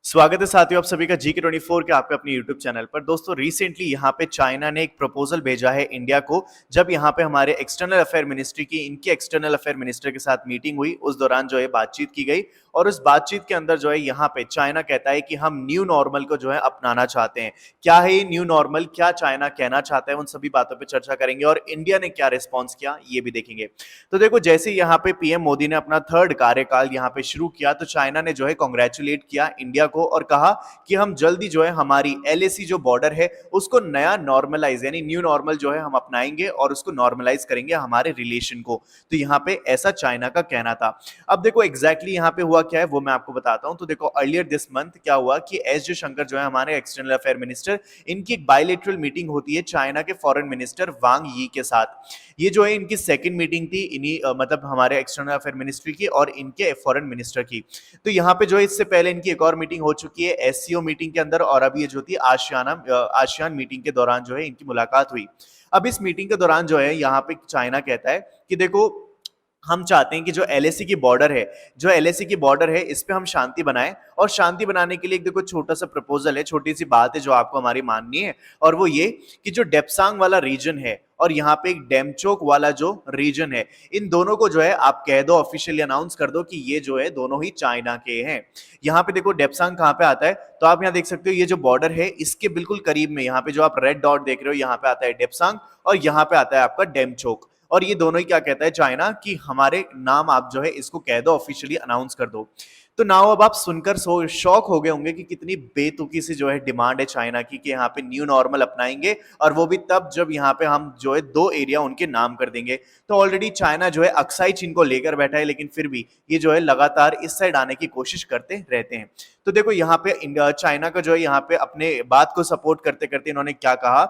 स्वागत है साथियों आप सभी का GK24 के आपके अपने YouTube चैनल पर। दोस्तों रिसेंटली यहाँ पे चाइना ने एक प्रपोजल भेजा है इंडिया को। जब यहाँ पे हमारे एक्सटर्नल अफेयर मिनिस्ट्री की इनके एक्सटर्नल अफेयर मिनिस्टर के साथ मीटिंग हुई, उस दौरान जो है बातचीत की गई और उस बातचीत के अंदर जो है यहाँ पे चाइना कहता है कि हम न्यू नॉर्मल को जो है अपनाना चाहते हैं। क्या है ये न्यू नॉर्मल, क्या चाइना कहना चाहता है, उन सभी बातों पर चर्चा करेंगे और इंडिया ने क्या रिस्पॉन्स किया ये भी देखेंगे। तो देखो जैसे यहाँ पे पीएम मोदी ने अपना थर्ड कार्यकाल यहाँ पे शुरू किया तो चाइना ने जो है कॉन्ग्रेचुलेट किया इंडिया को और कहा कि हम जल्दी जो है हमारी एलएसी जो बॉर्डर है उसको नया नॉर्मलाइज यानी न्यू नॉर्मल जो है हम अपनाएंगे और उसको नॉर्मलाइज करेंगे हमारे रिलेशन को। तो यहाँ पे ऐसा चाइना का कहना था। अब देखो एग्जैक्टली यहाँ पे हुआ क्या है वो मैं आपको बताता हूँ। तो देखो अर्लियर दिस मंथ क्या हुआ कि एस जयशंकर जो है हमारे एक्सटर्नल अफेयर मिनिस्टर, इनकी एक बायलेटरल मीटिंग होती है चाइना के फॉरेन मिनिस्टर वांग यी के साथ। ये जो है इनकी सेकंड मीटिंग थी इन्हीं मतलब हमारे एक्सटर्नल अफेयर मिनिस्ट्री की और इनके फॉरेन मिनिस्टर की। तो यहाँ पे जो है इससे पहले इनकी एक और मीटिंग हो चुकी है एससीओ मीटिंग के अंदर और अब ये जो थी आसियान मीटिंग के दौरान जो है इनकी मुलाकात हुई। अब इस मीटिंग के दौरान जो है यहाँ पे चाइना कहता है कि देखो हम चाहते हैं कि जो एलएसी की बॉर्डर है, जो एलएसी की बॉर्डर है इस पे हम शांति बनाएं और शांति बनाने के लिए एक देखो छोटा सा प्रपोजल है, छोटी सी बात है जो आपको हमारी माननी है और वो ये कि जो डेप्सांग वाला रीजन है और यहाँ पे एक डेमचोक वाला जो रीजन है, इन दोनों को जो है आप कह दो, ऑफिशियली अनाउंस कर दो कि ये जो है दोनों ही चाइना के हैं। यहाँ पे देखो डेप्सांग कहाँ पे आता है, तो आप यहाँ देख सकते हो ये जो बॉर्डर है इसके बिल्कुल करीब में यहाँ पे जो आप रेड डॉट देख रहे हो यहाँ पे आता है डेप्सांग और यहाँ पे आता है आपका डेमचोक। और ये दोनों ही क्या कहता है चाइना कि हमारे नाम आप जो है इसको कह दो, ऑफिशियली अनाउंस कर दो। तो नाउ अब आप सुनकर शॉक हो गए होंगे कि कितनी बेतुकी सी जो है डिमांड है चाइना की कि यहाँ पे न्यू नॉर्मल अपनाएंगे और वो भी तब जब यहाँ पे हम जो है दो एरिया उनके नाम कर देंगे। तो ऑलरेडी चाइना जो है अक्साई चीन को लेकर बैठा है, लेकिन फिर भी ये जो है लगातार इस साइड आने की कोशिश करते रहते हैं। तो देखो यहाँ पे चाइना का जो है यहाँ पे अपने बात को सपोर्ट करते करते इन्होंने क्या कहा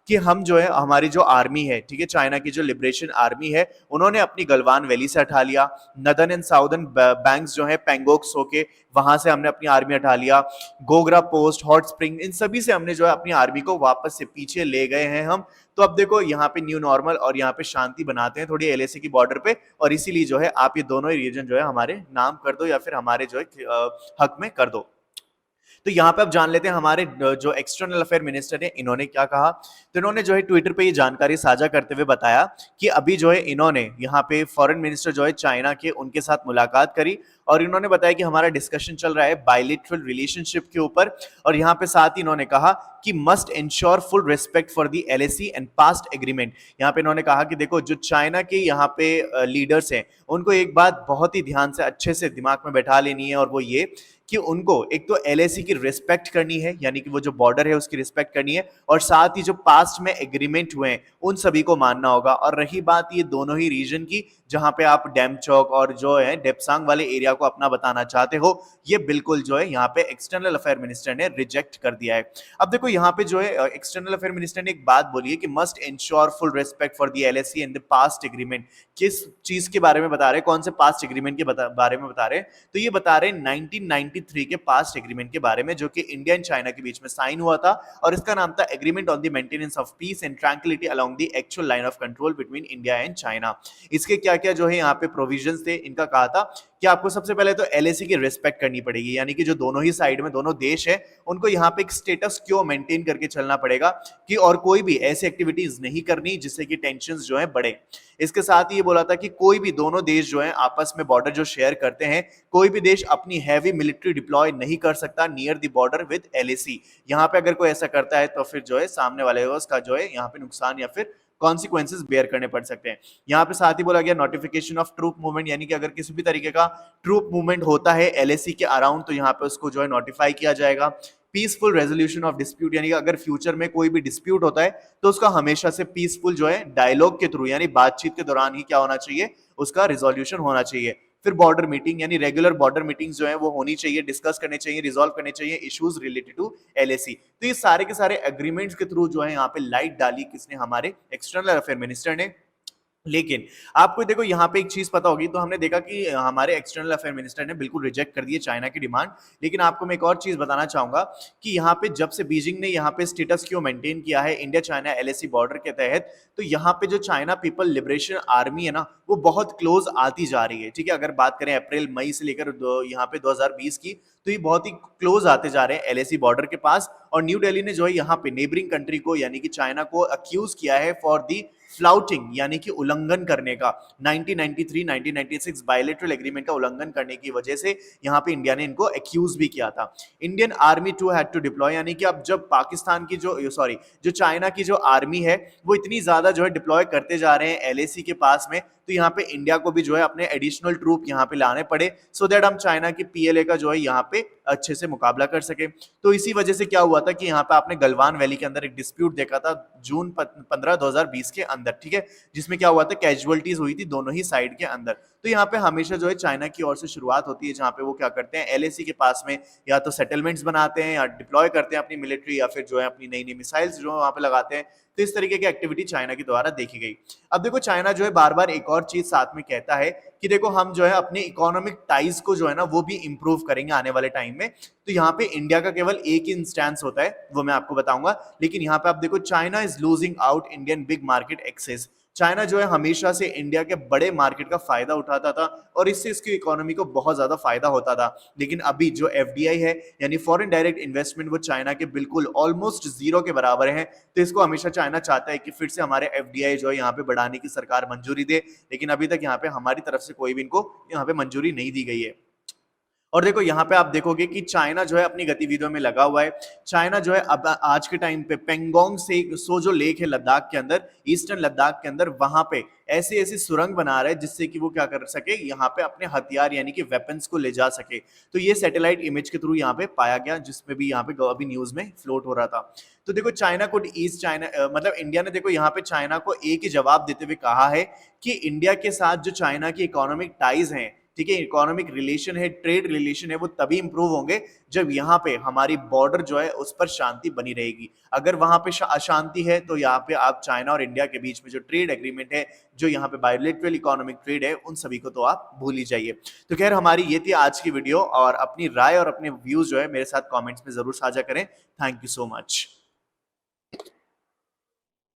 कि हम जो है हमारी जो आर्मी है, ठीक है, चाइना की जो लिबरेशन आर्मी है, उन्होंने अपनी गलवान वैली से हटा लिया। नदर्न एंड साउदर्न बैंक्स जो है पेंगोक सो के वहां से हमने अपनी आर्मी हटा लिया। गोगरा पोस्ट, हॉट स्प्रिंग, इन सभी से हमने जो है अपनी आर्मी को वापस से पीछे ले गए हैं हम। तो अब देखो यहाँ पे न्यू नॉर्मल और यहाँ पे शांति बनाते हैं थोड़ी एलएसी की बॉर्डर पे और इसीलिए जो है आप ये दोनों ही रीजन जो है हमारे नाम कर दो या फिर हमारे जो है हक में कर दो। तो यहाँ पे अब जान लेते हैं हमारे जो एक्सटर्नल अफेयर मिनिस्टर है इन्होंने क्या कहा। तो इन्होंने जो है ट्विटर पे ये जानकारी साझा करते हुए बताया कि अभी जो है इन्होंने यहाँ पे फॉरेन मिनिस्टर जो है चाइना के उनके साथ मुलाकात करी और इन्होंने बताया कि हमारा डिस्कशन चल रहा है बायलिटरल रिलेशनशिप के ऊपर और यहाँ पे साथ ही इन्होंने कहा कि must ensure full respect for the LAC and past agreement. यहाँ पे इन्होंने कहा कि देखो जो चाइना के यहाँ पे लीडर्स हैं उनको एक बात बहुत ही ध्यान से अच्छे से दिमाग में बैठा लेनी है और वो ये कि उनको एक तो एलएसी की रिस्पेक्ट करनी है, यानी कि वो जो बॉर्डर है उसकी रिस्पेक्ट करनी है और साथ ही जो पास्ट में एग्रीमेंट हुए हैं उन सभी को मानना होगा। और रही बात ये दोनों ही रीजन की जहां पे आप डेमचौक और जो है डेप्सांग वाले एरिया को अपना बताना चाहते हो, ये बिल्कुल जो है यहाँ पे एक्सटर्नल अफेयर मिनिस्टर ने रिजेक्ट कर दिया है। अब देखो यहाँ पे जो है एक्सटर्नल अफेयर मिनिस्टर ने एक बात बोली है कि must ensure full respect for the LAC and the past agreement. किस चीज के बारे में बता रहे हैं, कौन से पास्ट एग्रीमेंट के बारे में बता रहे हैं, तो ये बता रहे हैं 1993 के पास्ट एग्रीमेंट के बारे में जो कि इंडिया एंड चाइना के बीच में साइन हुआ था और इसका नाम था agreement on the maintenance of peace and tranquillity along the actual line of control between India and China. इसके क्या क्या जो है यहाँ पे प्रोविजंस थे, इनका कहा था कि आपको सबसे पहले तो एलएसी की रिस्पेक्ट करनी पड़ेगी, यानी कि जो दोनों ही साइड में दोनों देश है उनको यहाँ पे एक स्टेटस क्यों मेंटेन करके चलना पड़ेगा कि और कोई भी ऐसी एक्टिविटीज नहीं करनी जिससे कि टेंशन जो है बढ़े। इसके साथ ही ये बोला था कि कोई भी दोनों देश जो है आपस में बॉर्डर जो शेयर करते हैं, कोई भी देश अपनी हैवी मिलिट्री डिप्लॉय नहीं कर सकता near the border with LAC. यहाँ पे अगर कोई ऐसा करता है तो फिर जो है सामने वाले उसका जो है यहाँ पे नुकसान या फिर कॉन्सिक्वेंसेस बेयर करने पड़ सकते हैं। यहाँ पे साथ ही बोला गया नोटिफिकेशन ऑफ ट्रूप मूवमेंट, यानी कि अगर किसी भी तरीके का ट्रूप मूवमेंट होता है एलएसी के अराउंड तो यहाँ पे उसको जो है नोटिफाई किया जाएगा। पीसफुल रेजोल्यूशन ऑफ डिस्प्यूट, यानी कि अगर फ्यूचर में कोई भी डिस्प्यूट होता है तो उसका हमेशा से पीसफुल जो है डायलॉग के थ्रू यानी बातचीत के दौरान ही क्या होना चाहिए, उसका रिजोल्यूशन होना चाहिए। फिर बॉर्डर मीटिंग यानी रेगुलर बॉर्डर मीटिंग्स जो है वो होनी चाहिए, डिस्कस करने चाहिए, रिजॉल्व करने चाहिए इश्यूज रिलेटेड टू एलएसी। तो ये सारे के सारे एग्रीमेंट्स के थ्रू जो है यहाँ पे लाइट डाली किसने, हमारे एक्सटर्नल अफेयर मिनिस्टर ने। लेकिन आपको देखो यहाँ पे एक चीज पता होगी, तो हमने देखा कि हमारे एक्सटर्नल अफेयर मिनिस्टर ने बिल्कुल रिजेक्ट कर दिए चाइना की डिमांड। लेकिन आपको मैं एक और चीज बताना चाहूंगा कि यहाँ पे जब से बीजिंग ने यहाँ पे स्टेटस क्यों मेंटेन किया है इंडिया चाइना एलएसी बॉर्डर के तहत, तो यहाँ पे जो चाइना पीपल लिबरेशन आर्मी है ना, वो बहुत क्लोज आती जा रही है। ठीक है, अगर बात करें अप्रैल मई से लेकर यहाँ पे 2020 की, तो ये बहुत ही क्लोज आते जा रहे हैं एलएसी बॉर्डर के पास। और न्यू दिल्ली ने जो है यहाँ पे नेबरिंग कंट्री को यानी कि चाइना को अक्यूज किया है फॉर दी फ्लाउटिंग, यानी कि उल्लंघन करने का, 1993-1996 बायलेटरल एग्रीमेंट का उल्लंघन करने की वजह से यहाँ पे इंडिया ने इनको एक्यूज भी किया था। Indian army to had to deploy, यानी कि अब जब पाकिस्तान की जो चाइना की जो आर्मी है वो इतनी ज्यादा जो है डिप्लॉय करते जा रहे हैं एलएसी के पास में, तो यहाँ पे इंडिया को भी जो है अपने एडिशनल ट्रूप यहाँ पे लाने पड़े, सो दैट हम चाइना की पीएलए का जो है यहाँ पे अच्छे से मुकाबला कर सके। तो इसी वजह से क्या हुआ था कि यहाँ पे आपने गलवान वैली के अंदर एक डिस्प्यूट देखा था जून 15 2020 के अंदर, ठीक है, जिसमें क्या हुआ था, कैजुअलिटीज हुई थी दोनों ही साइड के अंदर। तो यहाँ पे हमेशा जो है चाइना की ओर से शुरुआत होती है, जहाँ पे वो क्या करते हैं एलएसी के पास में या तो सेटलमेंट्स बनाते हैं या डिप्लॉय करते हैं अपनी मिलिट्री, या फिर जो है अपनी नई नई मिसाइल्स जो है वहां पे लगाते हैं। तो इस तरीके की एक्टिविटी चाइना के द्वारा देखी गई। अब देखो चाइना जो है बार बार एक और चीज साथ में कहता है कि देखो हम जो है अपने इकोनॉमिक टाइज को जो है ना वो भी इंप्रूव करेंगे आने वाले टाइम में। तो यहाँ पे इंडिया का केवल एक ही इंस्टेंस होता है, वो मैं आपको बताऊंगा। लेकिन यहाँ पे आप देखो China is losing out Indian big market access. China जो है हमेशा से इंडिया के बड़े मार्केट का फायदा उठाता था और इससे इसकी इकोनॉमी को बहुत ज्यादा फायदा होता था। लेकिन अभी जो एफडीआई है यानी फॉरेन डायरेक्ट इन्वेस्टमेंट, वो चाइना के बिल्कुल ऑलमोस्ट जीरो के बराबर है। तो इसको हमेशा चाइना चाहता है कि फिर से हमारे एफडीआई जो है यहाँ पे बढ़ाने की सरकार मंजूरी दे, लेकिन अभी तक यहाँ पे हमारी तरफ से कोई भी इनको यहाँ पे मंजूरी नहीं दी गई है। और देखो यहाँ पे आप देखोगे कि चाइना जो है अपनी गतिविधियों में लगा हुआ है। चाइना जो है अब आज के टाइम पे पेंगोंग से सो जो लेक है लद्दाख के अंदर, ईस्टर्न लद्दाख के अंदर, वहां पे ऐसी ऐसी सुरंग बना रहा है जिससे कि वो क्या कर सके, यहाँ पे अपने हथियार यानी कि वेपन्स को ले जा सके। तो ये सैटेलाइट इमेज के थ्रू यहाँ पे पाया गया, जिसमें भी यहाँ पे अभी न्यूज में फ्लोट हो रहा था। तो देखो चाइना को ईस्ट चाइना मतलब इंडिया ने देखो यहाँ पे चाइना को एक ही जवाब देते हुए कहा है कि इंडिया के साथ जो चाइना की इकोनॉमिक टाइज हैं, ठीक है, इकोनॉमिक रिलेशन है, ट्रेड रिलेशन है, वो तभी इंप्रूव होंगे जब यहाँ पे हमारी बॉर्डर जो है उस पर शांति बनी रहेगी। अगर वहां पे अशांति है तो यहाँ पे आप चाइना और इंडिया के बीच में जो ट्रेड एग्रीमेंट है, जो यहाँ पे बायोलेटरल इकोनॉमिक ट्रेड है, उन सभी को तो आप भूल ही जाइए। तो खैर हमारी ये थी आज की वीडियो, और अपनी राय और अपने व्यूज जो है मेरे साथ कॉमेंट्स में जरूर साझा करें। Thank you so much.